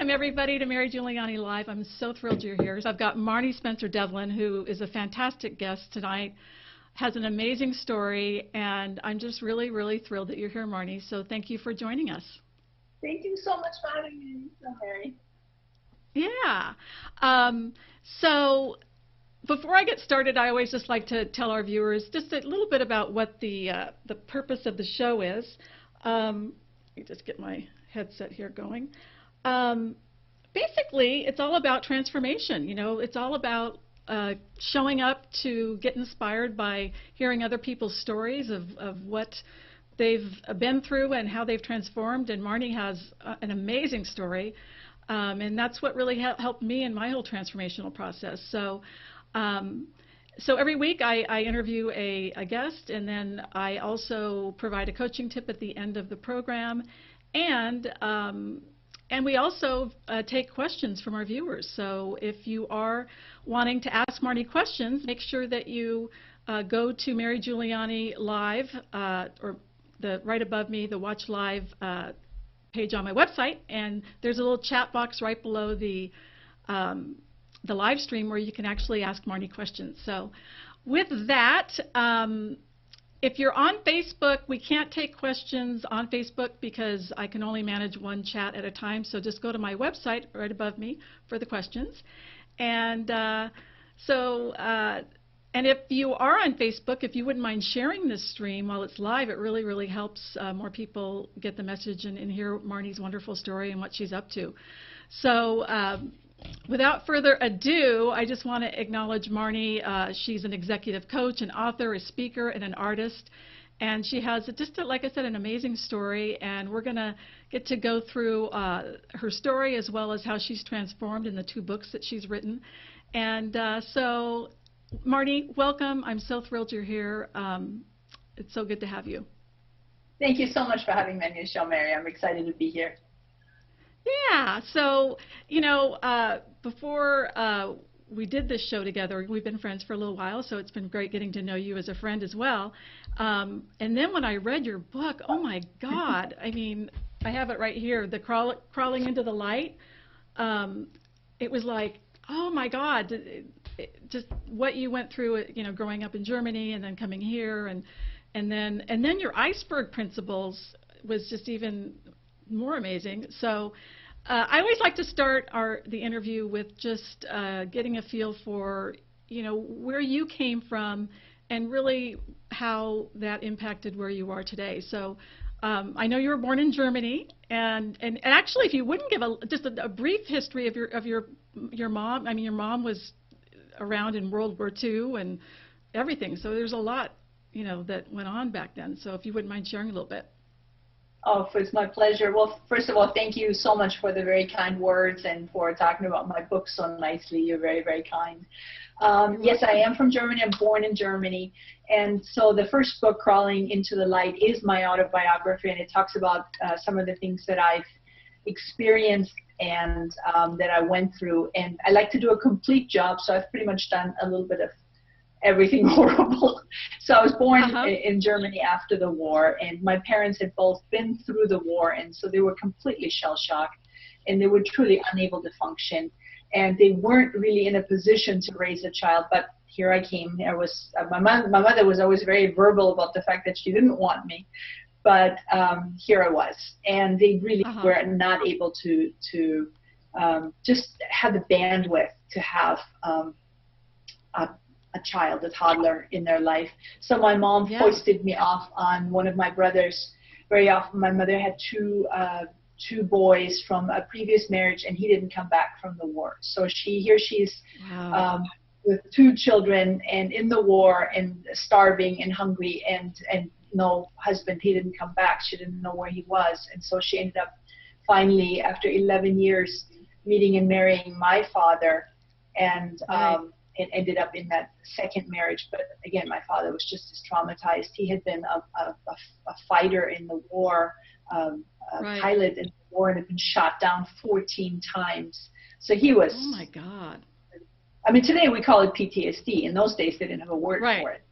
Welcome, everybody, to Mary Giuliani Live. I'm so thrilled you're here. So I've got Marni-Spencer Devlin, who is a fantastic guest tonight, has an amazing story, and I'm just really, really thrilled that you're here, Marni. So thank you for joining us. Thank you so much for having me, Mary. Yeah. So before I get started, I always just like to tell our viewers just a little bit about what the purpose of the show is. Let me just get my headset here going. Basically, it's all about transformation. You know, it's all about showing up to get inspired by hearing other people's stories of what they've been through and how they've transformed. And Marni has an amazing story, and that's what really helped me in my whole transformational process. So every week I interview a guest, and then I also provide a coaching tip at the end of the program, and we also take questions from our viewers. So if you are wanting to ask Marni questions, make sure that you go to Mary Giuliani Live, or right above me, the Watch Live page on my website, and there's a little chat box right below the live stream where you can actually ask Marni questions. So with that, if you're on Facebook, we can't take questions on Facebook because I can only manage one chat at a time. So just go to my website right above me for the questions. And and if you are on Facebook, if you wouldn't mind sharing this stream while it's live, it really, really helps more people get the message and hear Marni's wonderful story and what she's up to. So without further ado, I just want to acknowledge Marni. She's an executive coach, an author, a speaker, and an artist. And she has like I said, an amazing story. And we're going to get to go through her story as well as how she's transformed in the 2 books that she's written. And so, Marni, welcome. I'm so thrilled you're here. It's so good to have you. Thank you so much for having me on your show, Mary. I'm excited to be here. Yeah, so, you know, before we did this show together, we've been friends for a little while, so it's been great getting to know you as a friend as well. And then when I read your book, oh my God, I mean, I have it right here, the Crawling into the Light. It was like, oh my God, just what you went through, you know, growing up in Germany and then coming here, and then your Iceberg Principles was just even more amazing. So I always like to start the interview with just getting a feel for, you know, where you came from and really how that impacted where you are today. So I know you were born in Germany, and actually, if you wouldn't give just a brief history of your mom. I mean, your mom was around in World War II and everything. So there's a lot, you know, that went on back then. So if you wouldn't mind sharing a little bit. Oh, it's my pleasure. Well, first of all, thank you so much for the very kind words and for talking about my book so nicely. You're very, very kind. Yes, I am from Germany. I'm born in Germany. And so the first book, Crawling into the Light, is my autobiography, and it talks about some of the things that I've experienced and that I went through. And I like to do a complete job, so I've pretty much done a little bit of everything horrible. So I was born in Germany after the war, and my parents had both been through the war, and so they were completely shell-shocked, and they were truly unable to function, and they weren't really in a position to raise a child. But here I came. I was my mother was always very verbal about the fact that she didn't want me, but here I was, and they really were not able to just have the bandwidth to have a child, a toddler in their life. So my mom foisted me off on one of my brothers. Very often my mother had two boys from a previous marriage, and he didn't come back from the war. So she's with 2 children and in the war and starving and hungry and no husband. He didn't come back. She didn't know where he was. And so she ended up finally, after 11 years, meeting and marrying my father, and it ended up in that second marriage. But again, my father was just as traumatized. He had been a fighter in the war, a pilot in the war, and had been shot down 14 times. So he was... Oh, my God. I mean, today we call it PTSD. In those days, they didn't have a word for it.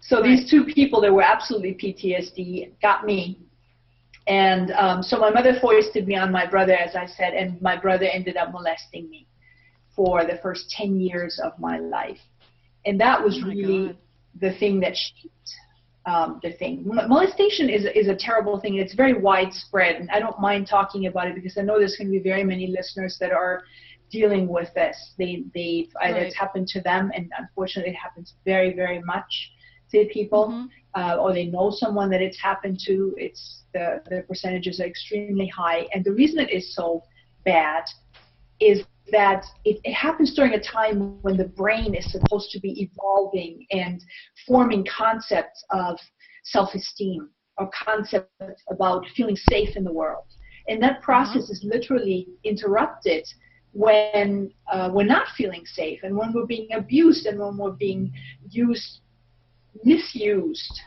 So these 2 people that were absolutely PTSD got me And so my mother foisted me on my brother, as I said, and my brother ended up molesting me for the first 10 years of my life. And that was really the thing that shaped the thing. Molestation is a terrible thing. It's very widespread, and I don't mind talking about it because I know there's going to be very many listeners that are dealing with this. It's happened to them, and unfortunately it happens very, very much to people, or they know someone that it's happened to. The percentages are extremely high, and the reason it is so bad is that it happens during a time when the brain is supposed to be evolving and forming concepts of self-esteem or concepts about feeling safe in the world. And that process is literally interrupted when we're not feeling safe, and when we're being abused, and when we're being misused.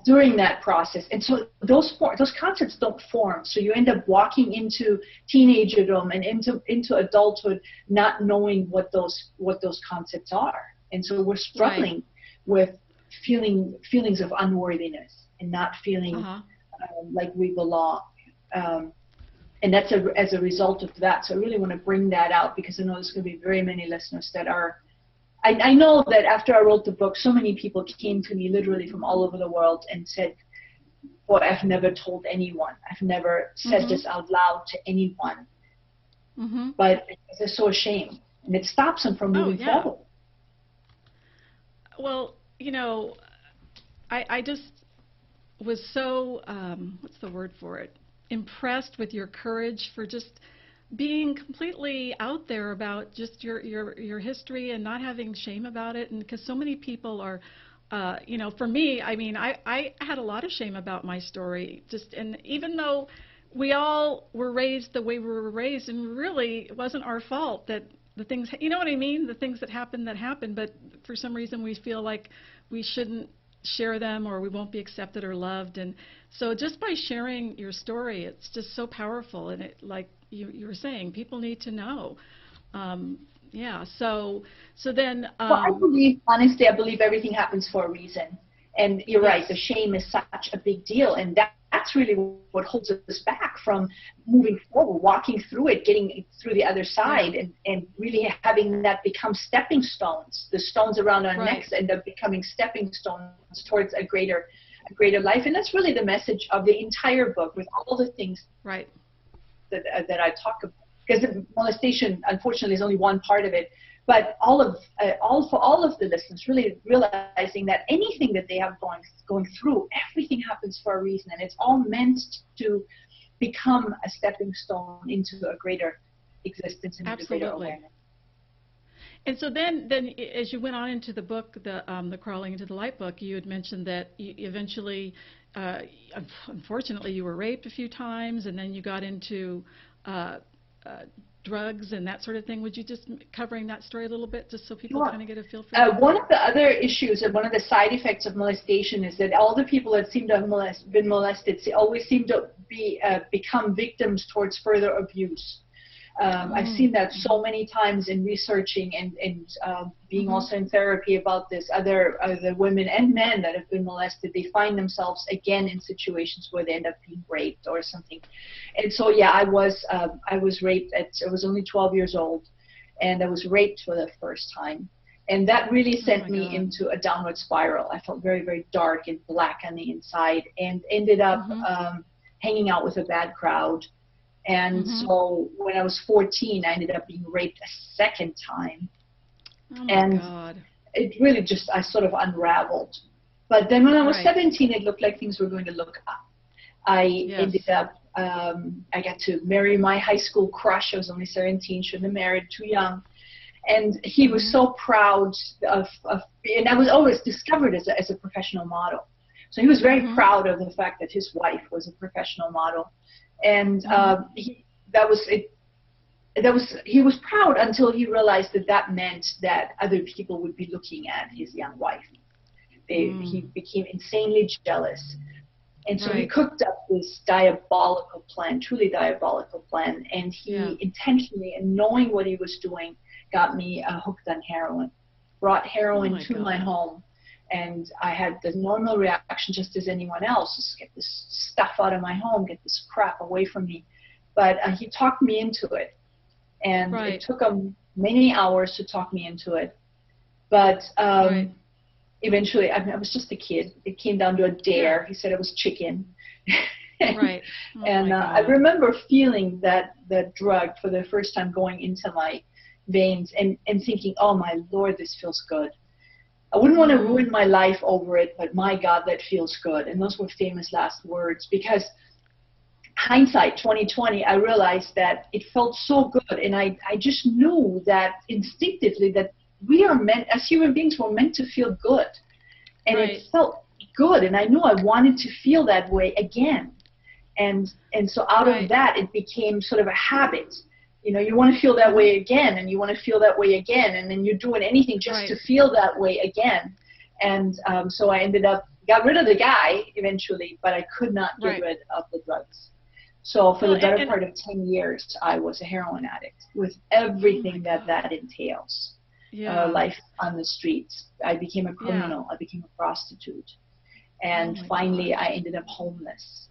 During that process. And so those concepts don't form. So you end up walking into teenagerdom and into adulthood not knowing what those concepts are. And so we're struggling with feelings of unworthiness and not feeling like we belong. And that's as a result of that. So I really want to bring that out because I know there's going to be very many listeners that are. I know that after I wrote the book, so many people came to me literally from all over the world and said, boy, I've never told anyone. I've never said this out loud to anyone. But they're so ashamed. And it stops them from moving forward. Well, you know, I just was so, what's the word for it, impressed with your courage for just being completely out there about just your history and not having shame about it. And because so many people are, you know, for me, I mean, I had a lot of shame about my story. And even though we all were raised the way we were raised, and really it wasn't our fault that the things, you know what I mean? The things that happened, but for some reason we feel like we shouldn't share them or we won't be accepted or loved. And so just by sharing your story, it's just so powerful. And it, like you were saying, people need to know. So then. Well, honestly, I believe everything happens for a reason. And you're right, the shame is such a big deal. And that's really what holds us back from moving forward, walking through it, getting through the other side, and really having that become stepping stones. The stones around our necks end up becoming stepping stones towards a greater life. And that's really the message of the entire book, with all the things that I talk about. Because molestation, unfortunately, is only one part of it. But for all of the listeners, really realizing that anything that they have going through, everything happens for a reason, and it's all meant to become a stepping stone into a greater existence and a greater awareness. And so then, as you went on into the book, the Crawling into the Light book, you had mentioned that you eventually, unfortunately, you were raped a few times, and then you got into drugs and that sort of thing. Would you just covering that story a little bit, just so people kind of get a feel for it? One of the other issues and one of the side effects of molestation is that all the people that seem to have been molested always seem to become victims towards further abuse. I've seen that so many times in researching and being also in therapy about this. Other women and men that have been molested, they find themselves again in situations where they end up being raped or something. And so, I was raped I was only 12 years old, and I was raped for the first time. And that really sent me into a downward spiral. I felt very, very dark and black on the inside, and ended up hanging out with a bad crowd. And so when I was 14, I ended up being raped a second time. Oh my God. It really just, I sort of unraveled. But then when I was 17, it looked like things were going to look up. I ended up, I got to marry my high school crush. I was only 17, shouldn't have married, too young. And he was so proud of and I was always discovered as a professional model. So he was very proud of the fact that his wife was a professional model. And he was proud until he realized that meant that other people would be looking at his young wife. He became insanely jealous. And so he cooked up this diabolical plan, truly diabolical plan. And he intentionally, and knowing what he was doing, got me hooked on heroin, brought heroin to my home. And I had the normal reaction just as anyone else, just get this stuff out of my home, get this crap away from me. But he talked me into it. And it took him many hours to talk me into it. But eventually, I was just a kid. It came down to a dare. He said it was chicken. Right. Oh, and I remember feeling that drug for the first time going into my veins and thinking, oh, my Lord, this feels good. I wouldn't want to ruin my life over it, but my God, that feels good. And those were famous last words, because hindsight 2020, I realized that it felt so good. And I just knew that instinctively that we are meant, as human beings, we're meant to feel good. And it felt good. And I knew I wanted to feel that way again. And so out of that, it became sort of a habit. You know, you want to feel that way again, and you want to feel that way again, and then you're doing anything just to feel that way again. And so I got rid of the guy eventually, but I could not get rid of the drugs. So for the better part of 10 years, I was a heroin addict with everything that entails. Life on the streets. I became a criminal. I became a prostitute. And finally, I ended up homeless.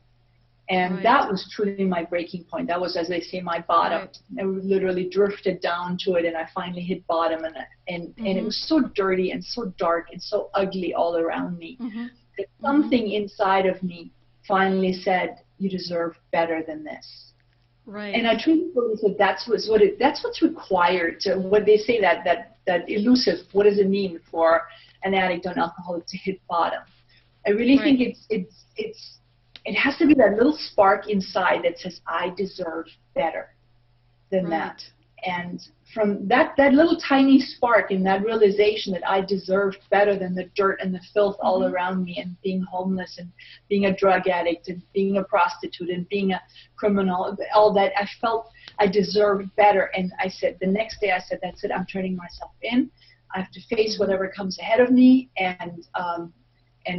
And that was truly my breaking point. That was, as they say, my bottom. I literally drifted down to it, and I finally hit bottom. And it was so dirty and so dark and so ugly all around me that something inside of me finally said, you deserve better than this. And I truly believe that that's what's required to, when they say that elusive, what does it mean for an addict or an alcoholic to hit bottom? I really think it has to be that little spark inside that says, I deserve better than that. And from that little tiny spark and that realization that I deserved better than the dirt and the filth all around me, and being homeless and being a drug addict and being a prostitute and being a criminal, all that, I felt I deserved better. And I said, the next day I said, that's it, I'm turning myself in. I have to face whatever comes ahead of me. And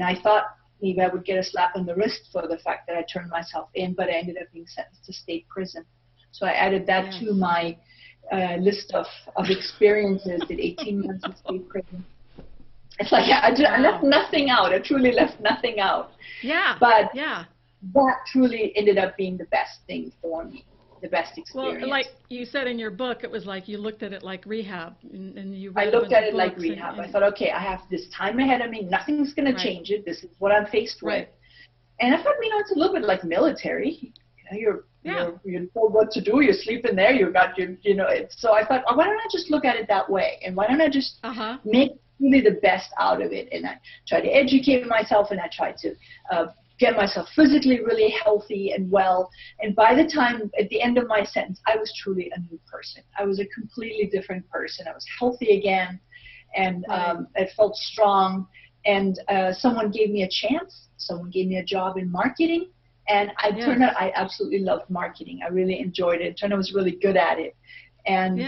I thought maybe I would get a slap on the wrist for the fact that I turned myself in, but I ended up being sentenced to state prison. So I added that to my list of experiences, did 18 months in state prison. It's like I left nothing out. I truly left nothing out. But that truly ended up being the best thing for me, the best experience. Well, like you said in your book, it was like you looked at it like rehab. And you I looked at it like rehab. I thought, okay, I have this time ahead of me. Nothing's going to change it. This is what I'm faced with. And I thought, it's a little bit like military. You're told what to do. You're sleeping there. You got your, So I thought, why don't I just look at it that way? And why don't I just make really the best out of it? And I tried to educate myself, and I tried to get myself physically really healthy and well. And by the time, at the end of my sentence, I was truly a new person. I was a completely different person. I was healthy again, and I felt strong. And someone gave me a chance. Someone gave me a job in marketing. And turned out I absolutely loved marketing. I really enjoyed it. Turned out I was really good at it. And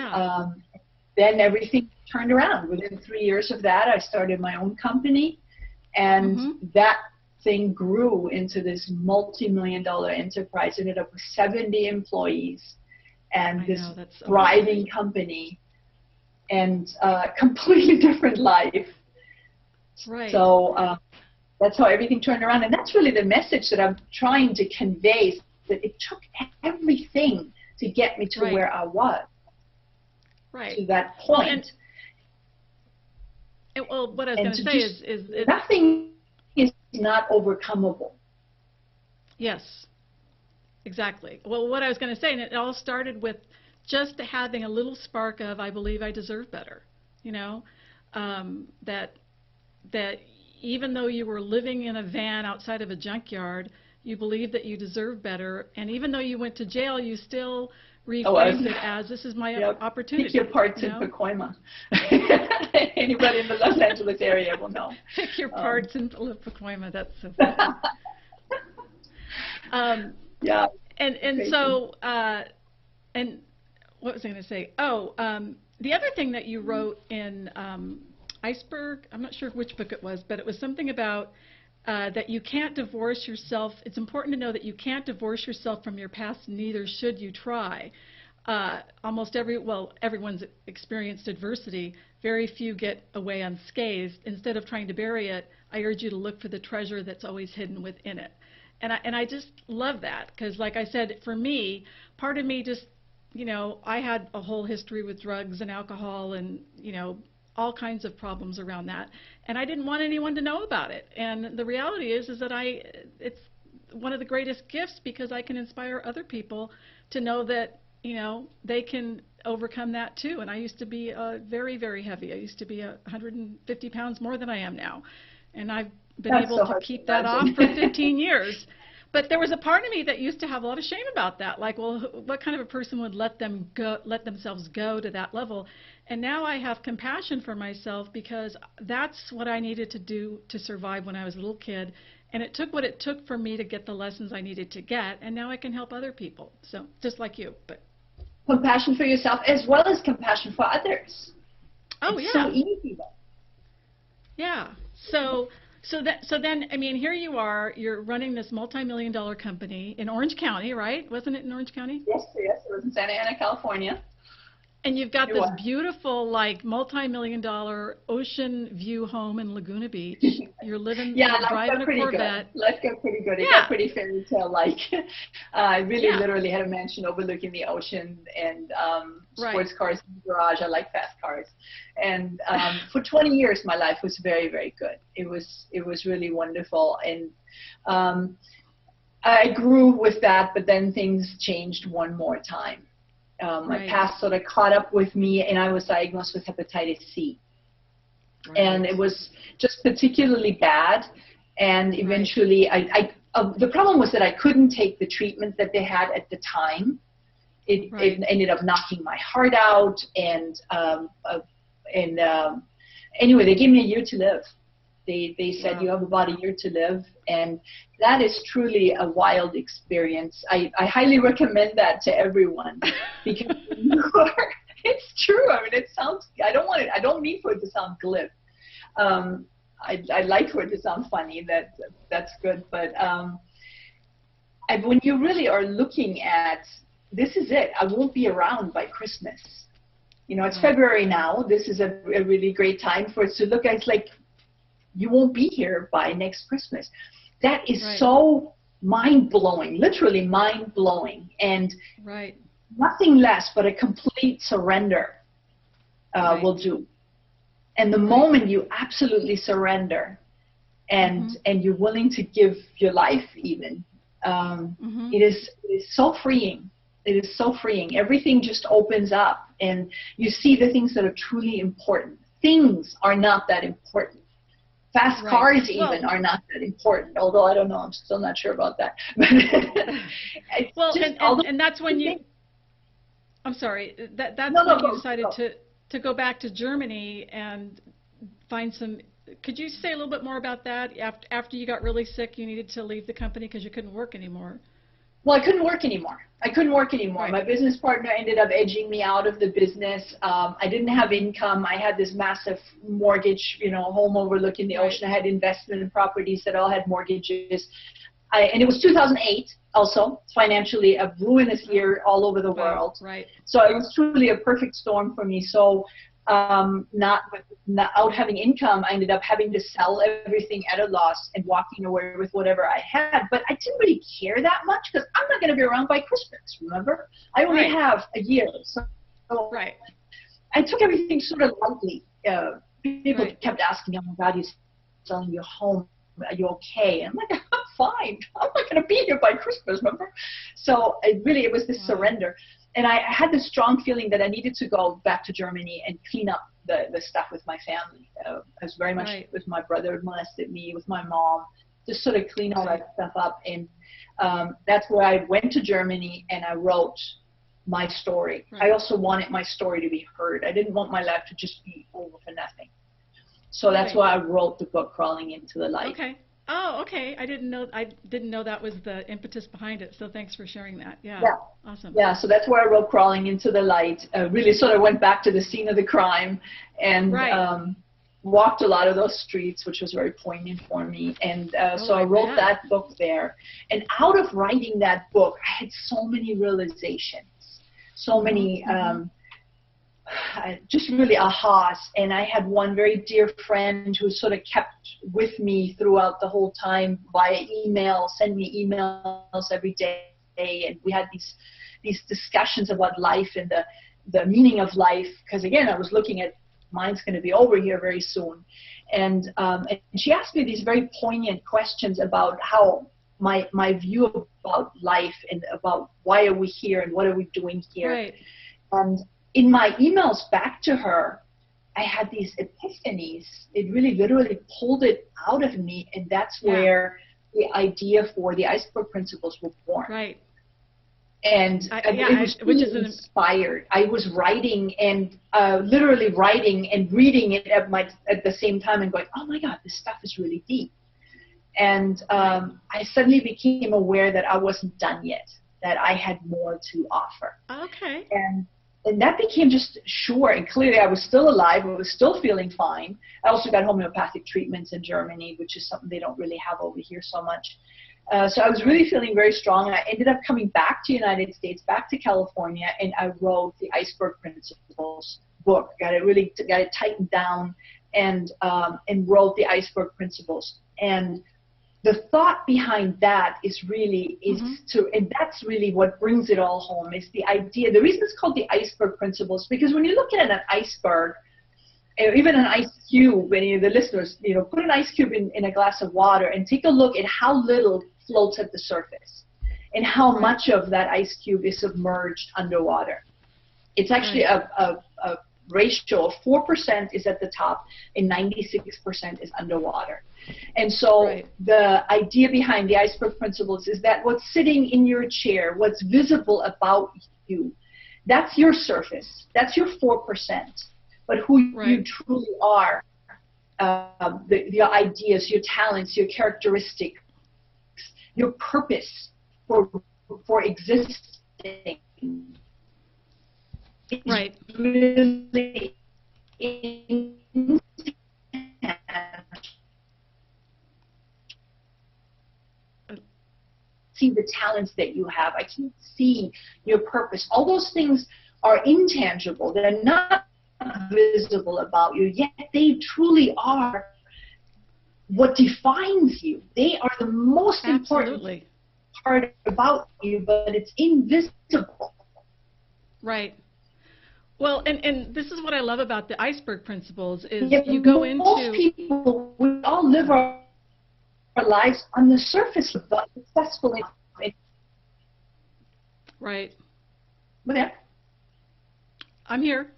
then everything turned around. Within 3 years of that, I started my own company. And that thing grew into this multi-million-dollar enterprise. Ended up with 70 employees and this thriving company, and completely different life. So that's how everything turned around. And that's really the message that I'm trying to convey, that it took everything to get me to where I was, to that point. Well, what I was going to say is nothing is not overcomable. Yes, exactly. Well, what I was going to say, and it all started with just having a little spark of, I believe I deserve better, that even though you were living in a van outside of a junkyard, you believed that you deserved better. And even though you went to jail, you still rephrased it as, this is my opportunity. Pick your parts in Pacoima. Anybody in the Los Angeles area will know. Pick your parts in Pacoima. That's so funny. And so, and what was I going to say? The other thing that you wrote in Iceberg, I'm not sure which book it was, but it was something about that you can't divorce yourself. It's important to know that you can't divorce yourself from your past, neither should you try. Everyone's experienced adversity. very few get away unscathed. Instead of trying to bury it, I urge you to look for the treasure that's always hidden within it. And I just love that, because like I said, for me, part of me just, you know, I had a whole history with drugs and alcohol and, you know, all kinds of problems around that, and I didn't want anyone to know about it. And the reality is that it's one of the greatest gifts, because I can inspire other people to know that, you know, they can overcome that too. And I used to be very, very heavy. I used to be 150 pounds more than I am now, and I've been able to keep that off for 15 years. But there was a part of me that used to have a lot of shame about that. Like, well, what kind of a person would let themselves go to that level? And now I have compassion for myself, because that's what I needed to do to survive when I was a little kid. And it took what it took for me to get the lessons I needed to get. And now I can help other people. So just like you. But compassion for yourself as well as compassion for others. Oh, it's yeah. so easy though. Yeah. So then, I mean, here you are, you're running this multi-million-dollar company in Orange County, right? Wasn't it in Orange County? Yes, it was in Santa Ana, California. And you've got this beautiful, like, multi-million-dollar ocean view home in Laguna Beach. You're living, driving a Corvette. Life got pretty good. It got pretty fairy tale-like. I really literally had a mansion overlooking the ocean, and sports cars in the garage. I like fast cars. And for 20 years, my life was very, very good. It was really wonderful. And I grew with that, but then things changed one more time. My past sort of caught up with me, and I was diagnosed with hepatitis C. And it was just particularly bad. And eventually, the problem was that I couldn't take the treatment that they had at the time. It ended up knocking my heart out. And anyway, they gave me a year to live. They said, you have about a year to live. And that is truly a wild experience. I highly recommend that to everyone, because it's true. I mean, it sounds, I don't mean for it to sound glib. I like for it to sound funny. That's good. But when you really are looking at, this is it. I won't be around by Christmas. You know, it's February now. This is a really great time for us to look at. It's like, you won't be here by next Christmas. That is so mind-blowing, literally mind-blowing. And nothing less but a complete surrender will do. And the moment you absolutely surrender and you're willing to give your life even, it is so freeing. It is so freeing. Everything just opens up, and you see the things that are truly important. Things are not that important. Fast cars even are not that important, although I don't know, I'm still not sure about that. Well, and that's when you, I'm sorry, that's when you decided to go back to Germany and find some, could you say a little bit more about that? After you got really sick, you needed to leave the company because you couldn't work anymore. Well, I couldn't work anymore. My business partner ended up edging me out of the business. I didn't have income. I had this massive mortgage, you know, home overlooking the ocean. I had investment in properties that all had mortgages. And it was 2008 also, financially a ruinous year all over the world. So it was truly a perfect storm for me. So not out having income, I ended up having to sell everything at a loss and walking away with whatever I had. But I didn't really care that much, because I'm not going to be around by Christmas, remember? I only have a year. So I took everything sort of lightly. People kept asking, oh my God, you're selling your home. Are you okay? And I'm like, I'm fine. I'm not going to be here by Christmas, remember? So it was this surrender. And I had this strong feeling that I needed to go back to Germany and clean up the stuff with my family. I was very much with my brother who molested me, with my mom, just sort of clean all that stuff up. And that's where I went to Germany and I wrote my story. I also wanted my story to be heard. I didn't want my life to just be over for nothing. So that's why I wrote the book, Crawling into the Light. Oh, okay. I didn't know that was the impetus behind it. So thanks for sharing that. Yeah. Awesome. Yeah. So that's where I wrote Crawling into the Light. Really sort of went back to the scene of the crime and walked a lot of those streets, which was very poignant for me. And so I wrote that book there. And out of writing that book, I had so many realizations, so many just really ahas. And I had one very dear friend who sort of kept with me throughout the whole time via email, send me emails every day. And we had these discussions about life and the meaning of life. Because again, I was looking at mine's going to be over here very soon. And she asked me these very poignant questions about how my view about life and about why are we here and what are we doing here. Right. And in my emails back to her, I had these epiphanies. It really literally pulled it out of me, and that's where the idea for the Iceberg Principles were born. Right. And it was really inspired. I was writing and literally writing and reading it at the same time and going, oh my God, this stuff is really deep. And I suddenly became aware that I wasn't done yet, that I had more to offer. Okay. And that became just sure and clearly I was still alive. I was still feeling fine. I also got homeopathic treatments in Germany, which is something they don't really have over here so much. So I was really feeling very strong. And I ended up coming back to the United States, back to California, and I wrote the Iceberg Principles book. Got it tightened down and wrote the Iceberg Principles. And the thought behind that is and that's really what brings it all home, is the idea. The reason it's called the Iceberg Principles, because when you look at an iceberg, or even an ice cube, any of the listeners, put an ice cube in a glass of water and take a look at how little floats at the surface and how much of that ice cube is submerged underwater. It's actually a ratio of 4% is at the top and 96% is underwater. And so the idea behind the Iceberg Principles is that what's sitting in your chair, what's visible about you, that's your surface. That's your 4%. But who you truly are, your ideas, your talents, your characteristics, your purpose for existing. Right. Really see the talents that you have. I can see your purpose. All those things are intangible. They're not visible about you, yet they truly are what defines you. They are the most important part about you, but it's invisible. Right. Well, and this is what I love about the Iceberg Principles is you go into... Most people, we all live our lives on the surface of the successfully. Right. Whatever. I'm here.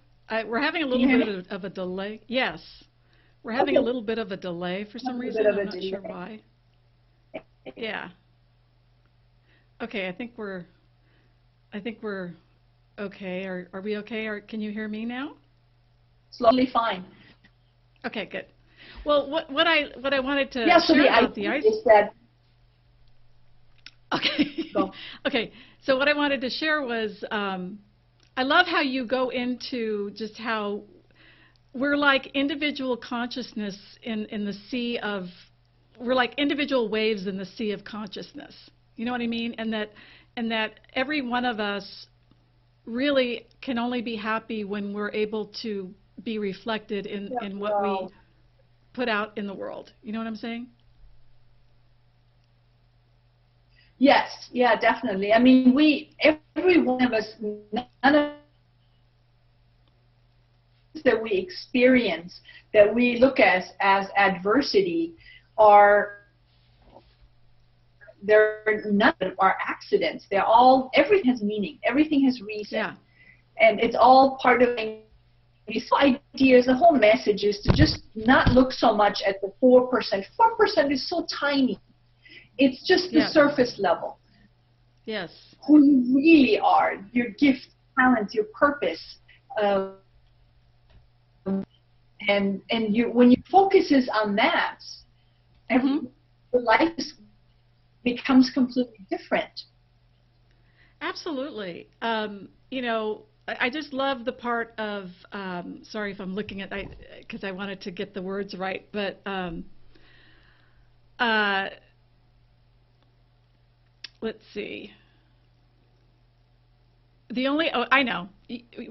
We're having a little bit of a delay. Yes. We're having a little bit of a delay for some reason. I'm not sure why. Yeah. Okay, I think we're okay. Are we okay? Can you hear me now? Slowly fine. Okay, good. Well, what I wanted to so share the about the idea is that. Okay. Okay. So what I wanted to share was I love how you go into just how we're like individual consciousness in the sea of, we're like individual waves in the sea of consciousness. You know what I mean? And that every one of us really can only be happy when we're able to be reflected in what we put out in the world. You know what I'm saying? Yes, yeah, definitely. I mean, every one of us, none of that we experience, that we look as adversity, none of them are accidents. They're all, everything has meaning, everything has reason. Yeah. And it's all part of these ideas. The whole message is to just not look so much at the 4%. 4% is so tiny. It's just the surface level. Yes. Who you really are, your gift, talent, your purpose. And when your focus is on that, your life becomes completely different. Absolutely. You know, I just love the part of, sorry if I'm looking at, because I wanted to get the words right, but let's see. I know.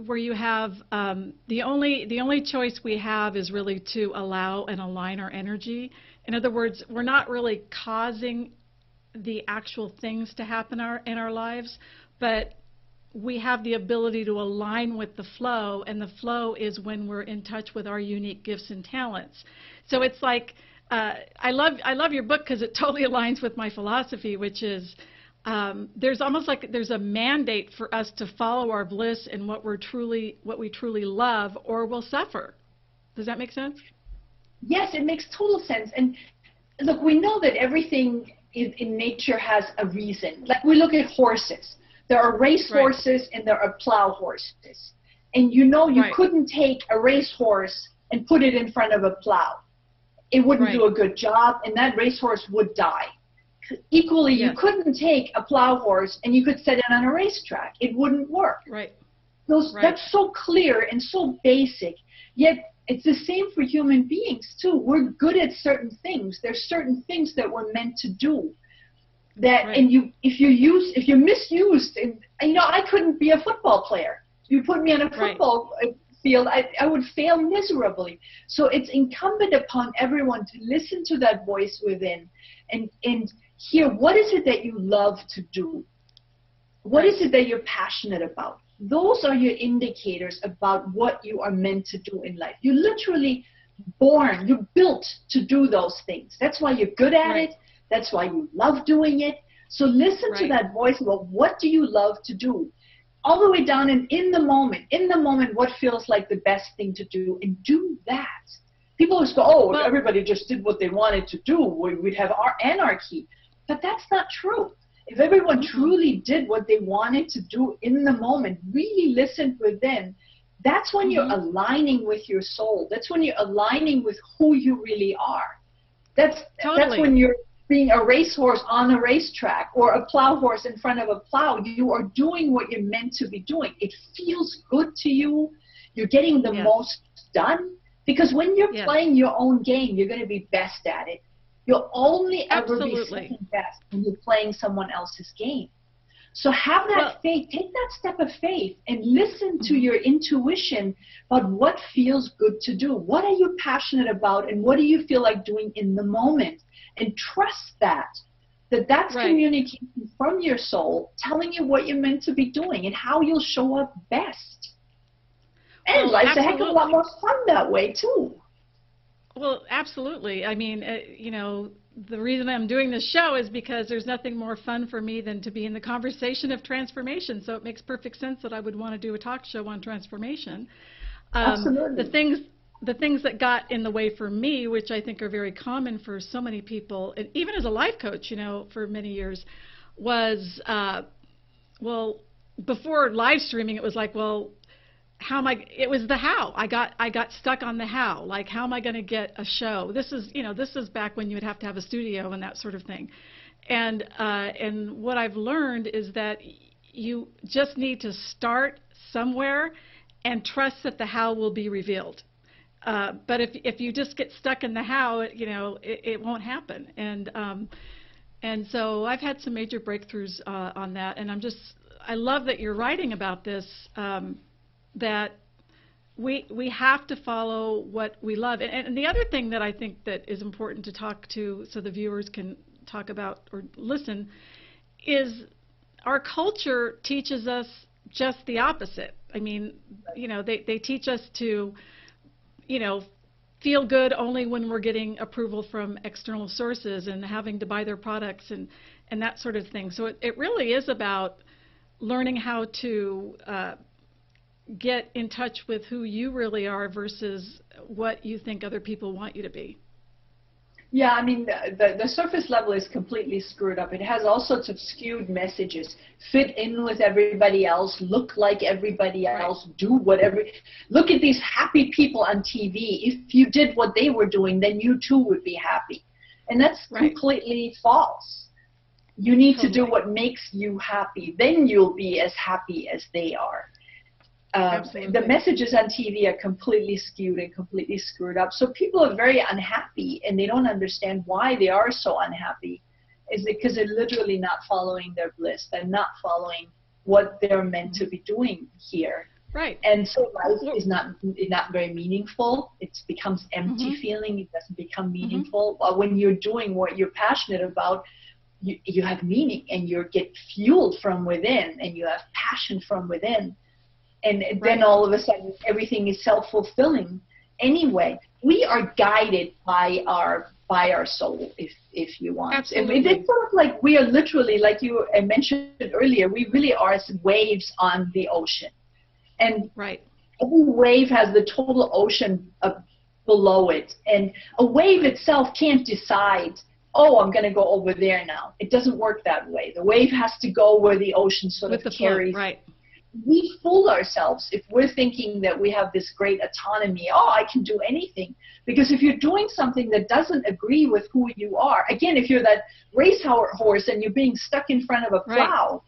where you have the only choice we have is really to allow and align our energy. In other words, we're not really causing the actual things to happen in our lives, but we have the ability to align with the flow, and the flow is when we're in touch with our unique gifts and talents. So it's like, I love your book because it totally aligns with my philosophy, which is there's almost like there's a mandate for us to follow our bliss and what we truly love, or we'll suffer. Does that make sense? Yes, it makes total sense. And look, we know that everything in nature has a reason. Like we look at horses. There are race horses and there are plow horses. And you know you couldn't take a racehorse and put it in front of a plow. It wouldn't do a good job, and that racehorse would die. Equally, you couldn't take a plow horse and you could set it on a racetrack. It wouldn't work. That's so clear and so basic. Yet it's the same for human beings too. We're good at certain things. There's certain things that we're meant to do. That and if you're misused, and you know, I couldn't be a football player. You put me on a football field, I would fail miserably. So it's incumbent upon everyone to listen to that voice within and hear, what is it that you love to do? What is it that you're passionate about? Those are your indicators about what you are meant to do in life. You're literally born, you're built to do those things. That's why you're good at it. That's why you love doing it. So listen to that voice about what do you love to do? All the way down and in the moment, what feels like the best thing to do, and do that. People always go, oh, if everybody just did what they wanted to do, we'd have our anarchy. But that's not true. If everyone truly did what they wanted to do in the moment, really listened within, that's when you're aligning with your soul. That's when you're aligning with who you really are. That's when you're being a racehorse on a racetrack or a plow horse in front of a plow. You are doing what you're meant to be doing. It feels good to you. You're getting the most done. Because when you're playing your own game, you're going to be best at it. You'll only ever be second best when you're playing someone else's game. So have that faith. Take that step of faith and listen to your intuition about what feels good to do. What are you passionate about, and what do you feel like doing in the moment? And trust that's communication from your soul telling you what you're meant to be doing and how you'll show up best. And life's a heck of a lot more fun that way, too. Well, absolutely. I mean, you know, the reason I'm doing this show is because there's nothing more fun for me than to be in the conversation of transformation. So it makes perfect sense that I would want to do a talk show on transformation. Absolutely. The things that got in the way for me, which I think are very common for so many people, and even as a life coach, you know, for many years, was, well, before live streaming, it was like, well, it was the how. I got stuck on the how. Like, how am I going to get a show? This is back when you would have to have a studio and that sort of thing. And what I've learned is that you just need to start somewhere and trust that the how will be revealed. But if you just get stuck in the how, you know, it won't happen. And so I've had some major breakthroughs on that. And I love that you're writing about this. That we have to follow what we love. And the other thing that I think that is important to talk to so the viewers can talk about or listen is our culture teaches us just the opposite. I mean, you know, they teach us to, you know, feel good only when we're getting approval from external sources and having to buy their products and that sort of thing. So it really is about learning how to get in touch with who you really are versus what you think other people want you to be. Yeah, I mean, the surface level is completely screwed up. It has all sorts of skewed messages. Fit in with everybody else, look like everybody else, do whatever. Look at these happy people on TV. If you did what they were doing, then you too would be happy. And that's completely false. You need to do what makes you happy. Then you'll be as happy as they are. The messages on TV are completely skewed and completely screwed up. So people are very unhappy, and they don't understand why they are so unhappy. Is it because they're literally not following their bliss? They're not following what they're meant to be doing here. Right. And so life is not very meaningful. It becomes empty feeling. It doesn't become meaningful. When you're doing what you're passionate about, you have meaning, and you get fueled from within, and you have passion from within. And then all of a sudden, everything is self-fulfilling. Anyway, we are guided by our soul, if you want. Absolutely. It's sort of like we are literally, like you mentioned earlier, we really are as waves on the ocean. And every wave has the total ocean below it. And a wave itself can't decide, oh, I'm going to go over there now. It doesn't work that way. The wave has to go where the ocean sort of carries. Right. We fool ourselves if we're thinking that we have this great autonomy. Oh, I can do anything. Because if you're doing something that doesn't agree with who you are, again, if you're that race horse and you're being stuck in front of a plow,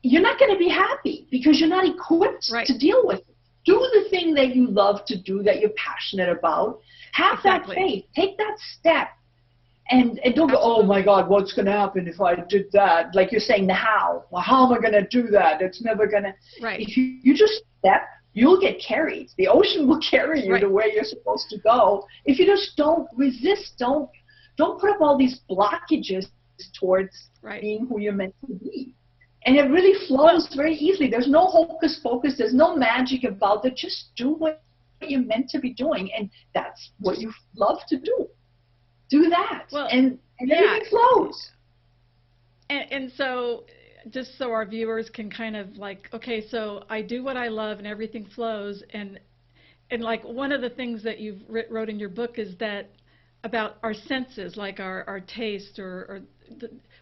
you're not going to be happy because you're not equipped to deal with it. Do the thing that you love to do, that you're passionate about. Have that faith. Take that step. And don't go, oh my God, what's going to happen if I did that? Like you're saying, the how. Well, how am I going to do that? It's never going to. If you just step, you'll get carried. The ocean will carry you to where you're supposed to go. If you just don't resist, don't put up all these blockages towards being who you're meant to be. And it really flows very easily. There's no hocus pocus. There's no magic about it. Just do what you're meant to be doing. And that's what you love to do. Do that, and everything flows. And so, just so our viewers can kind of like, okay, so I do what I love, and everything flows. And like one of the things that you've wrote in your book is that about our senses, like our taste,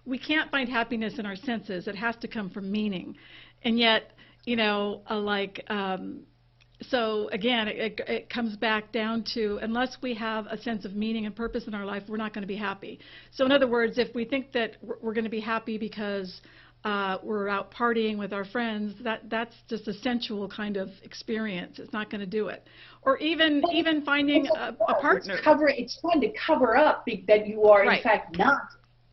we can't find happiness in our senses. It has to come from meaning, and yet, so again, it comes back down to, unless we have a sense of meaning and purpose in our life, we're not going to be happy. So in other words, if we think that we're going to be happy because we're out partying with our friends, that's just a sensual kind of experience. It's not going to do it. Or even finding a partner. It's trying to cover up that you are in fact not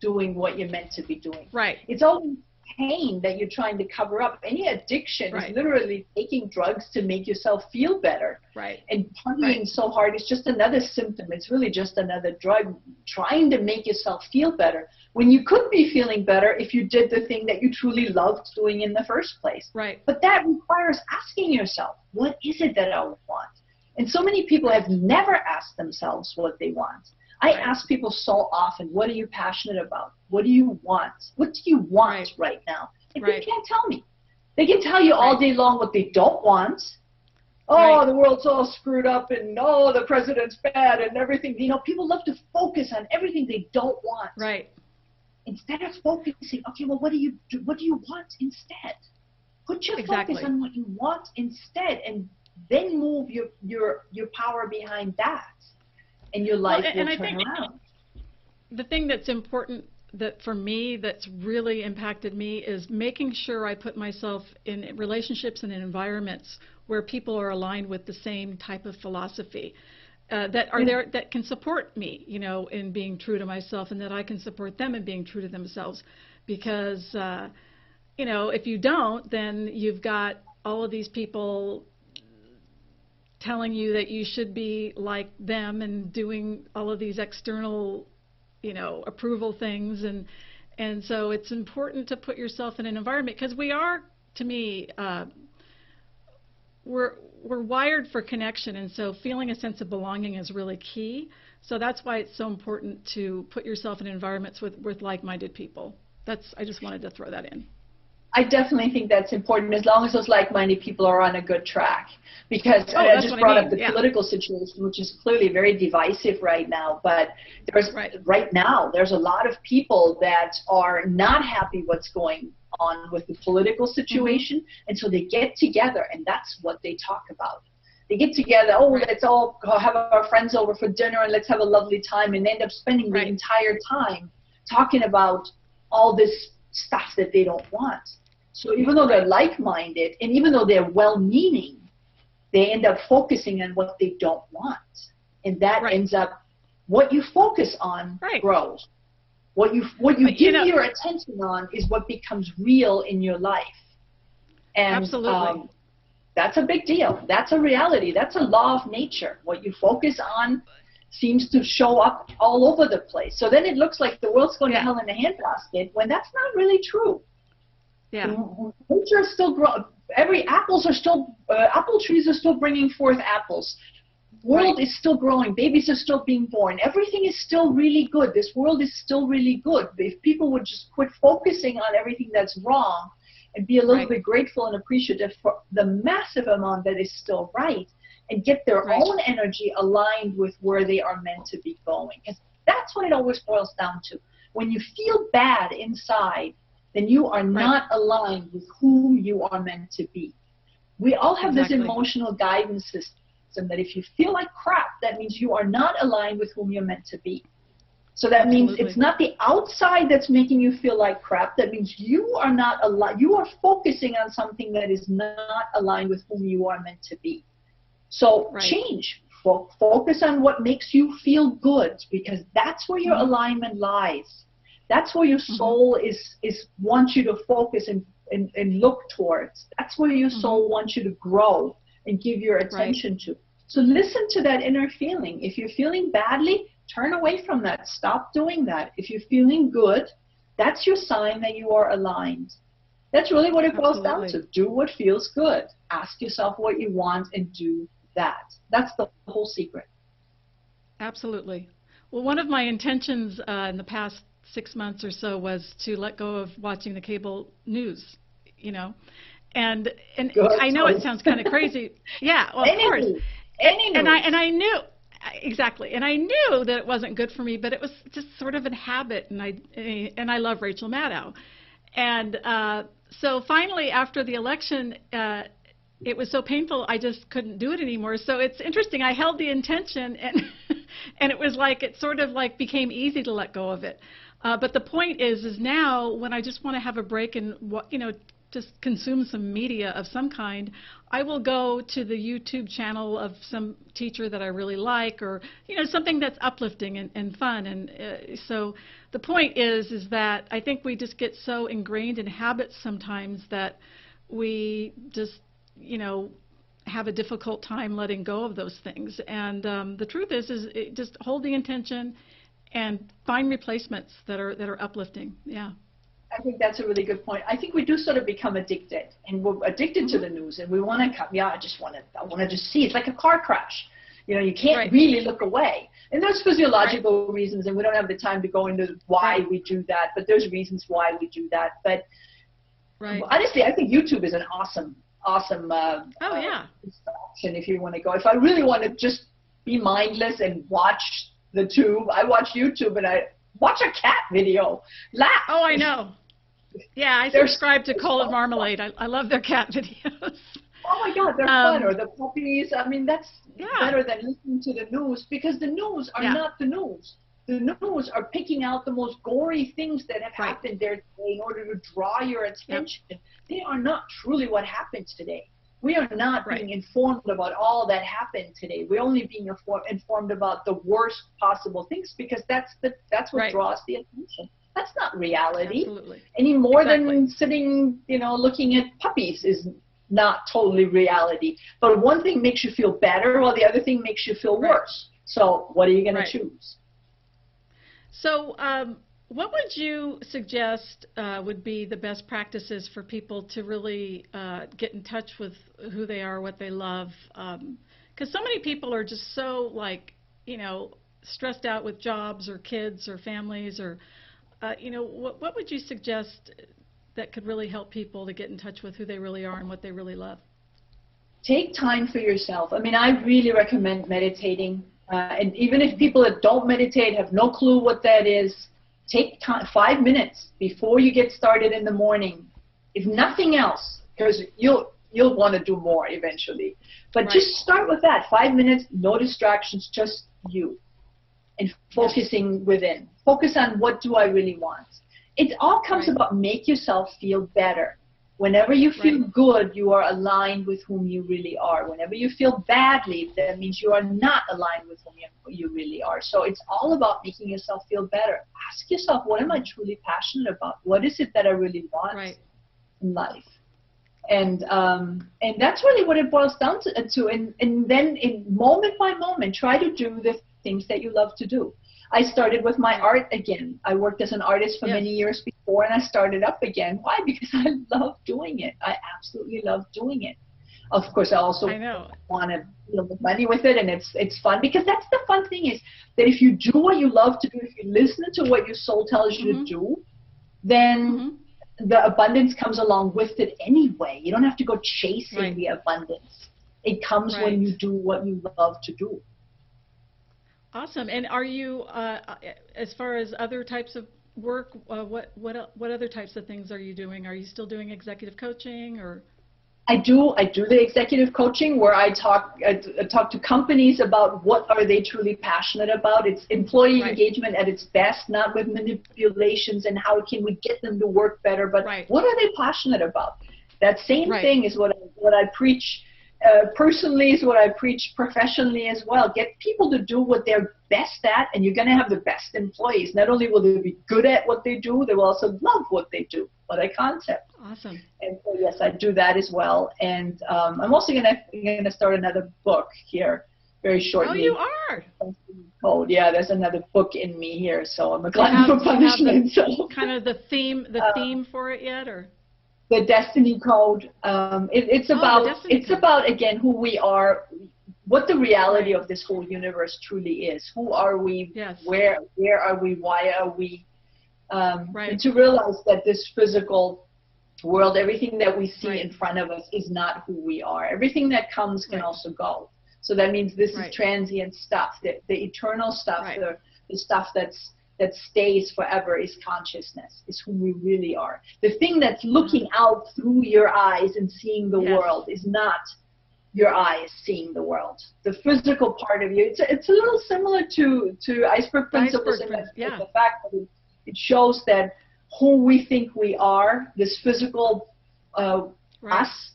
doing what you're meant to be doing. It's always pain that you're trying to cover up. Any addiction is literally taking drugs to make yourself feel better. And partying so hard is just another symptom. It's really just another drug trying to make yourself feel better when you could be feeling better if you did the thing that you truly loved doing in the first place. But that requires asking yourself, what is it that I want? And so many people have never asked themselves what they want. I ask people so often, what are you passionate about? What do you want? What do you want right now? And they can't tell me. They can tell you all day long what they don't want. Oh, the world's all screwed up, and oh, the president's bad, and everything. People love to focus on everything they don't want. Instead of focusing, okay, well, what do you want instead? Put your focus on what you want instead, and then move your power behind that. And your life will turn around. The thing that's important that for me, that's really impacted me, is making sure I put myself in relationships and in environments where people are aligned with the same type of philosophy, that are there, that can support me, in being true to myself, and that I can support them in being true to themselves. Because, if you don't, then you've got all of these people telling you that you should be like them and doing all of these external, approval things, and so it's important to put yourself in an environment, because we are, to me, we're wired for connection, and so feeling a sense of belonging is really key. So that's why it's so important to put yourself in environments with like-minded people. I just wanted to throw that in. I definitely think that's important, as long as those like-minded people are on a good track. Because I just brought up the political situation, which is clearly very divisive right now. But right now, there's a lot of people that are not happy what's going on with the political situation. And so they get together, and that's what they talk about. They get together, let's all have our friends over for dinner, and let's have a lovely time, and they end up spending the entire time talking about all this stuff that they don't want. So even though they're like-minded, and even though they're well-meaning, they end up focusing on what they don't want. And that ends up, what you focus on grows. What you give your attention on is what becomes real in your life. And, absolutely. That's a big deal. That's a reality. That's a law of nature. What you focus on seems to show up all over the place. So then it looks like the world's going to hell in a handbasket when that's not really true. Yeah. Nature is still growing. Apple trees are still bringing forth apples. World is still growing. Babies are still being born. Everything is still really good. This world is still really good. If people would just quit focusing on everything that's wrong and be a little bit grateful and appreciative for the massive amount that is still right, and get their own energy aligned with where they are meant to be going. Because that's what it always boils down to. When you feel bad inside, then you are not aligned with whom you are meant to be. We all have this emotional guidance system that if you feel like crap, that means you are not aligned with whom you're meant to be. So that means it's not the outside that's making you feel like crap. That means you are not aligned. You are focusing on something that is not aligned with whom you are meant to be. So change. Focus on what makes you feel good, because that's where your alignment lies. That's where your soul wants you to focus and look towards. That's where your soul wants you to grow and give your attention to. So listen to that inner feeling. If you're feeling badly, turn away from that. Stop doing that. If you're feeling good, that's your sign that you are aligned. That's really what it boils down to. Do what feels good. Ask yourself what you want and do that. That's the whole secret. Absolutely. Well, one of my intentions in the past 6 months or so was to let go of watching the cable news, and I know it sounds kind of crazy. Yeah, well, of course. And I knew exactly, and I knew that it wasn't good for me, but it was just sort of a habit, and I love Rachel Maddow, and so finally after the election, it was so painful I just couldn't do it anymore. So it's interesting. I held the intention, and it was like it sort of like became easy to let go of it. But the point is now when I just want to have a break and just consume some media of some kind, I will go to the YouTube channel of some teacher that I really like, or something that's uplifting and fun. And so the point is that I think we just get so ingrained in habits sometimes that we just have a difficult time letting go of those things. And the truth is just hold the intention and find replacements that are uplifting. Yeah. I think that's a really good point. I think we do sort of become addicted, and we're addicted to the news, and we want to come. Yeah, I want to just see. It's like a car crash. You can't really look away. And there's physiological reasons, and we don't have the time to go into why we do that, but there's reasons why we do that. But honestly, I think YouTube is an awesome option if you want to go. If I really want to just be mindless and watch the tube, I watch YouTube, and I watch a cat video. Laugh. Oh, I know. Yeah, I subscribe to Coal and Marmalade. I love their cat videos. Oh my God, they're fun. Or the puppies. I mean, that's better than listening to the news, because the news are not the news. The news are picking out the most gory things that have happened there today in order to draw your attention. They are not truly what happened today. We are not being informed about all that happened today. We're only being informed about the worst possible things, because that's what draws the attention. That's not reality. Absolutely. Any more than sitting, looking at puppies is not totally reality. But one thing makes you feel better, while the other thing makes you feel worse. So what are you going to choose? So what would you suggest would be the best practices for people to really get in touch with who they are, what they love? Because so many people are just so stressed out with jobs or kids or families, or what would you suggest that could really help people to get in touch with who they really are and what they really love? Take time for yourself. I mean, I really recommend meditating. And even if people that don't meditate have no clue what that is, take time, 5 minutes before you get started in the morning. If nothing else, because you'll want to do more eventually. But just start with that. 5 minutes, no distractions, just you. And focusing within. Focus on what do I really want. It all comes about make yourself feel better. Whenever you feel good, you are aligned with whom you really are. Whenever you feel badly, that means you are not aligned with whom you really are. So it's all about making yourself feel better. Ask yourself, what am I truly passionate about? What is it that I really want in life? And that's really what it boils down to. And then in moment by moment, try to do the things that you love to do. I started with my art again. I worked as an artist for many years before, and I started up again. Why? Because I love doing it. I absolutely love doing it. Of course, I also want to make money with it, and it's fun, because that's the fun thing, is that if you do what you love to do, if you listen to what your soul tells you to do, then the abundance comes along with it anyway. You don't have to go chasing the abundance. It comes when you do what you love to do. Awesome. And are you, as far as other types of work, what other types of things are you doing? Are you still doing executive coaching, or? I do the executive coaching, where I talk to companies about what are they truly passionate about. It's employee engagement at its best, not with manipulations and how can we get them to work better, but what are they passionate about? That same thing is what I preach personally, is what I preach professionally as well. Get people to do what they're best at, and you're going to have the best employees. Not only will they be good at what they do, they will also love what they do. What a concept. Awesome. And so, yes, I do that as well. And I'm also going to start another book here very shortly. Oh, you are? Oh, yeah, there's another book in me here, so I'm a glutton for punishment. So. Kind of the theme for it yet, or? The Destiny Code. It's about again who we are, what the reality of this whole universe truly is. Who are we? Yes. Where are we? Why are we? And to realize that this physical world, everything that we see in front of us, is not who we are. Everything that comes can also go. So that means this is transient stuff. The eternal stuff, the stuff that stays forever, is consciousness, is who we really are. The thing that's looking out through your eyes and seeing the world is not your eyes seeing the world. The physical part of you, it's a little similar to Iceberg Principles, in the fact that it shows that who we think we are, this physical us,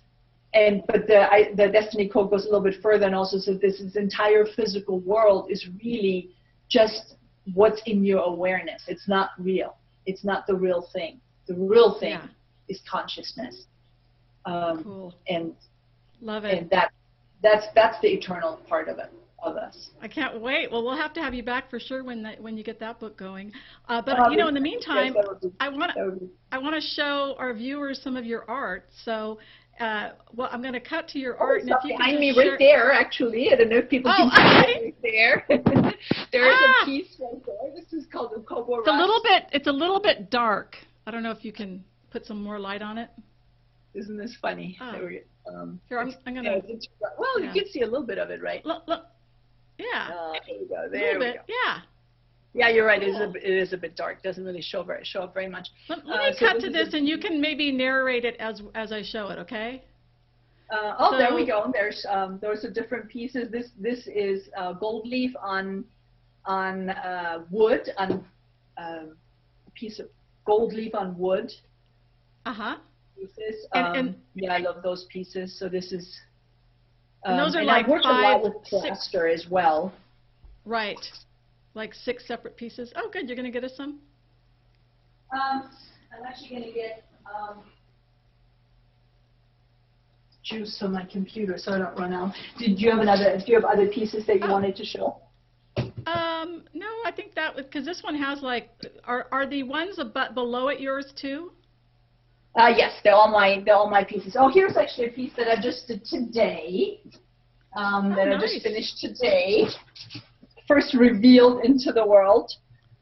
but the Destiny Code goes a little bit further and also says this entire physical world is really just what's in your awareness. It's not real. It's not the real thing. The real thing is consciousness. Cool. And love it. And that's the eternal part of it, of us. I can't wait. Well, we'll have to have you back for sure when you get that book going. But in the meantime, I want to show our viewers some of your art. So, well, I'm going to cut to your art. And if you behind me, right there, actually. I don't know if people can see it right there. There is a piece right there. This is called the Kobo Rush. It's a little bit dark. I don't know if you can put some more light on it. Isn't this funny? Here, I'm going to... Well, you can see a little bit of it, right? Look. Yeah. There we go. There we go. Yeah. Yeah, you're right. Cool. It is a bit dark. Doesn't really show up very much. Let me cut to this, and you can maybe narrate it as I show it. Okay. There we go. There's the different pieces. This is gold leaf on wood, on a piece of gold leaf on wood. Pieces. Yeah, I love those pieces. So this is. And those are and like I've worked a lot with plaster as well. Right. Like 6 separate pieces. Oh, good. You're going to get us some? I'm actually going to get juice on my computer so I don't run out. Do you have other pieces that you wanted to show? No, I think that was, because this one has like, are the ones below it yours too? Yes, they're all my pieces. Oh, here's actually a piece that I just did today. I just finished today. First revealed into the world.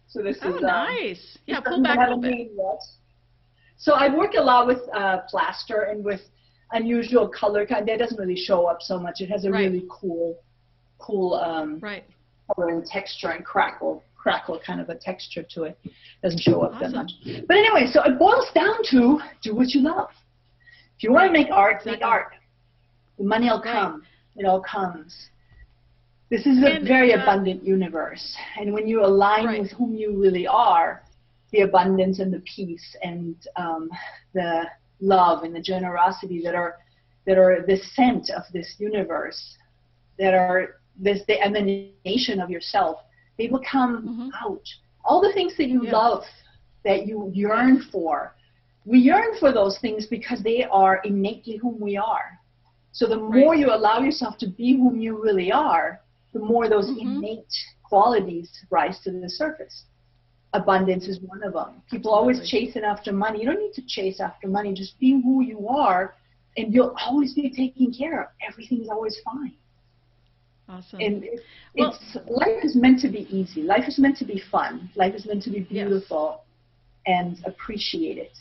So this is nice. Yeah, pull back a little bit. So I work a lot with plaster and with unusual color. That doesn't really show up so much. It has a really cool color and texture and crackle kind of a texture to it. Doesn't show up that much. But anyway, so it boils down to do what you love. If you want to make art, make art. The money will come. It all comes. This is a very abundant universe. And when you align with whom you really are, the abundance and the peace and the love and the generosity that are the scent of this universe, that are the emanation of yourself, they will come out. All the things that you love, that you yearn for, we yearn for those things because they are innately whom we are. So the more you allow yourself to be whom you really are, the more those innate qualities rise to the surface. Abundance is one of them. People always chasing after money. You don't need to chase after money. Just be who you are, and you'll always be taken care of. Everything's always fine. Awesome. And life is meant to be easy. Life is meant to be fun. Life is meant to be beautiful and appreciated.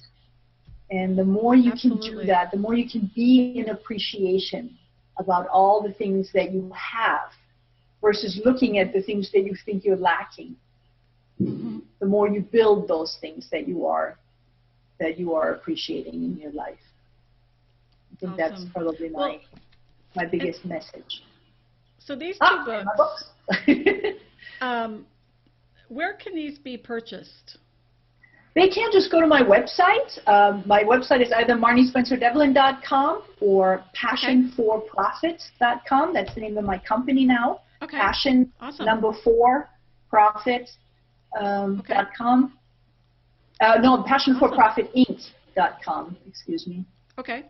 And the more you can do that, the more you can be in appreciation about all the things that you have versus looking at the things that you think you're lacking. The more you build those things that you are appreciating in your life. I think that's probably my biggest message. So these two books, where can these be purchased? They can just go to my website. My website is either MarniSpencerDevlin.com or PassionForProfit.com. That's the name of my company now. Okay. Passion, number 4, profit.com. No, PassionForProfitInc.com, excuse me. Okay.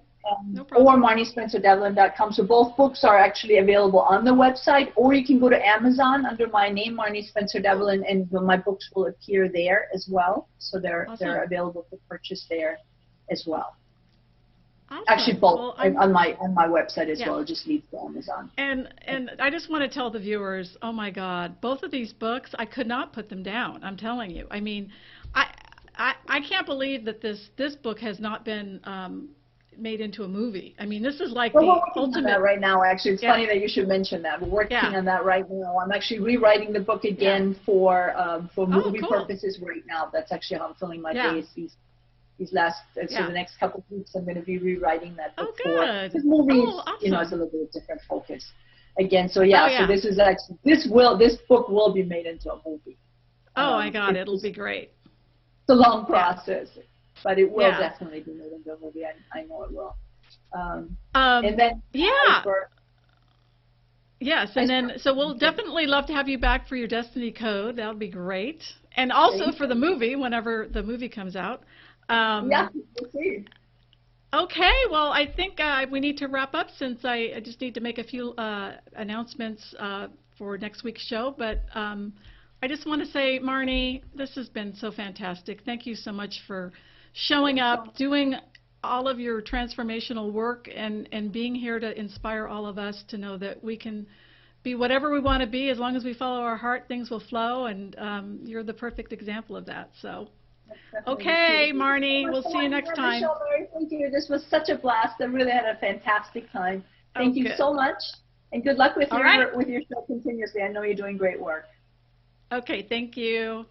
No problem. Or MarniSpencerDevlin.com. So both books are actually available on the website, or you can go to Amazon under my name, Marni-Spencer Devlin, and my books will appear there as well. So they're available for purchase there as well. Awesome. Actually, both on my website as well. It just leads to Amazon. And I just want to tell the viewers, oh my God, both of these books, I could not put them down. I'm telling you. I mean, I can't believe that this book has not been made into a movie. I mean, this is like the ultimate. On that right now, actually, it's funny that you should mention that. We're working on that right now. I'm actually rewriting the book again for movie purposes right now. That's actually how I'm filling my days these last. So the next couple of weeks, I'm going to be rewriting that book because movies, you know, it's a little bit different focus. Again, so so this is actually this book will be made into a movie. Oh my God, it'll be great. It's a long process. But it will definitely be made into a movie. I know it will. And then so we'll definitely love to have you back for your Destiny Code. That would be great. And also for the movie, whenever the movie comes out. We'll see. Okay, well, I think we need to wrap up since I just need to make a few announcements for next week's show. But I just want to say, Marni, this has been so fantastic. Thank you so much for showing up, doing all of your transformational work, and being here to inspire all of us to know that we can be whatever we want to be. As long as we follow our heart, things will flow, and you're the perfect example of that. So, okay, Marni, we'll see you next time. Thank you. This was such a blast. I really had a fantastic time. Thank you so much, and good luck with your show continuously. I know you're doing great work. Okay, thank you.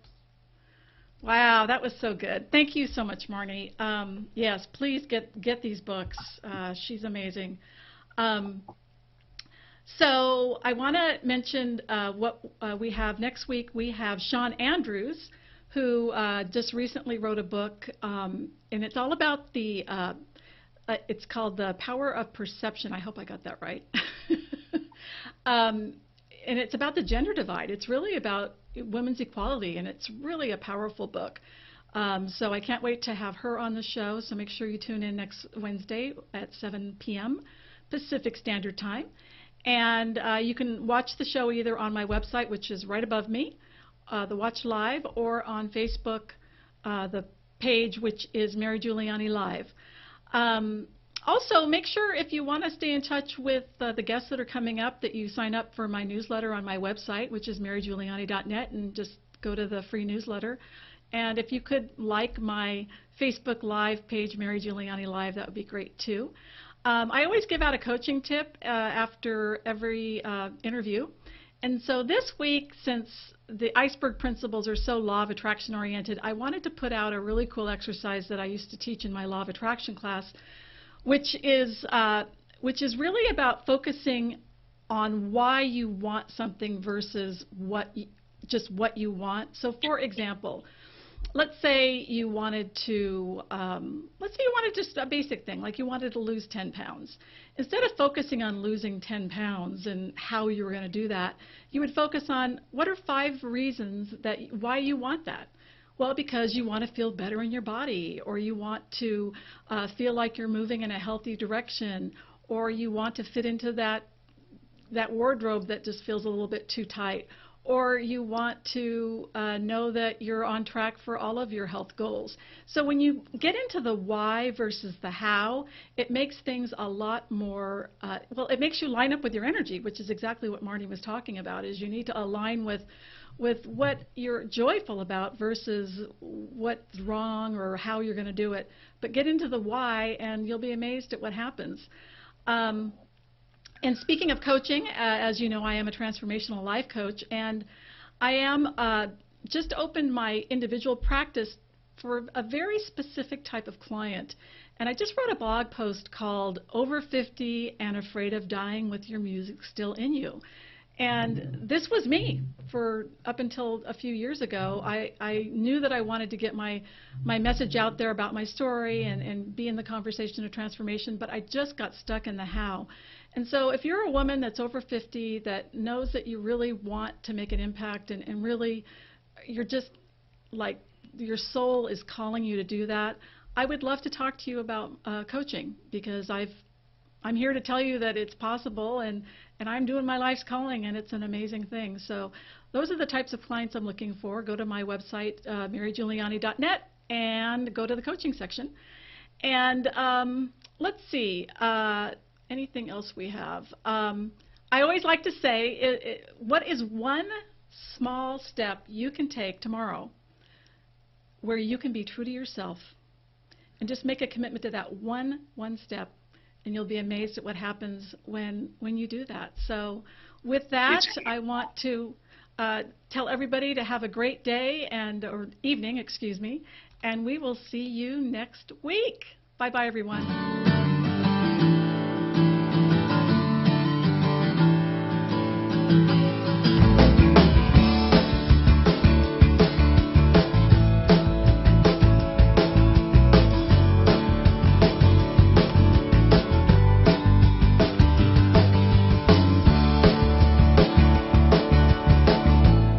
Wow, that was so good. Thank you so much, Marni. Yes, please get these books. She's amazing. So I want to mention what we have next week. We have Sean Andrews, who just recently wrote a book, and it's all about it's called The Power of Perception. I hope I got that right. And it's about the gender divide. It's really about women's equality, and it's really a powerful book. So I can't wait to have her on the show, so make sure you tune in next Wednesday at 7 p.m. Pacific Standard Time. And you can watch the show either on my website, which is right above me, the Watch Live, or on Facebook, the page, which is Mary Giuliani Live. Also, make sure if you want to stay in touch with the guests that are coming up, that you sign up for my newsletter on my website, which is marygiuliani.net, and just go to the free newsletter. And if you could like my Facebook Live page, Mary Giuliani Live, that would be great too. I always give out a coaching tip after every interview. And so this week, since the Iceberg Principles are so law of attraction oriented, I wanted to put out a really cool exercise that I used to teach in my law of attraction class, which is really about focusing on why you want something versus just what you want. So, for example, let's say you wanted just a basic thing, like you wanted to lose 10 pounds. Instead of focusing on losing 10 pounds and how you were going to do that, you would focus on what are 5 reasons why you want that. Well, because you want to feel better in your body, or you want to feel like you're moving in a healthy direction, or you want to fit into that wardrobe that just feels a little bit too tight, or you want to know that you're on track for all of your health goals. So when you get into the why versus the how, it makes things a lot more, well, it makes you line up with your energy, which is exactly what Marni was talking about, is you need to align with what you're joyful about versus what's wrong or how you're going to do it. But get into the why, and you'll be amazed at what happens. And speaking of coaching, as you know, I am a transformational life coach, and I am just opened my individual practice for a very specific type of client. And I just wrote a blog post called Over 50 and Afraid of Dying with Your Music Still in You. And this was me for up until a few years ago. I knew that I wanted to get my message out there about my story and be in the conversation of transformation, but I just got stuck in the how. And so if you're a woman that's over 50 that knows that you really want to make an impact and really you're just like your soul is calling you to do that, I would love to talk to you about coaching, because I'm here to tell you that it's possible, and I'm doing my life's calling, and it's an amazing thing. So those are the types of clients I'm looking for. Go to my website, marygiuliani.net, and go to the coaching section. And let's see, anything else we have? I always like to say, what is one small step you can take tomorrow where you can be true to yourself, and just make a commitment to that one step, and you'll be amazed at what happens when you do that. So with that, I want to tell everybody to have a great day or evening, excuse me, and we will see you next week. Bye-bye, everyone.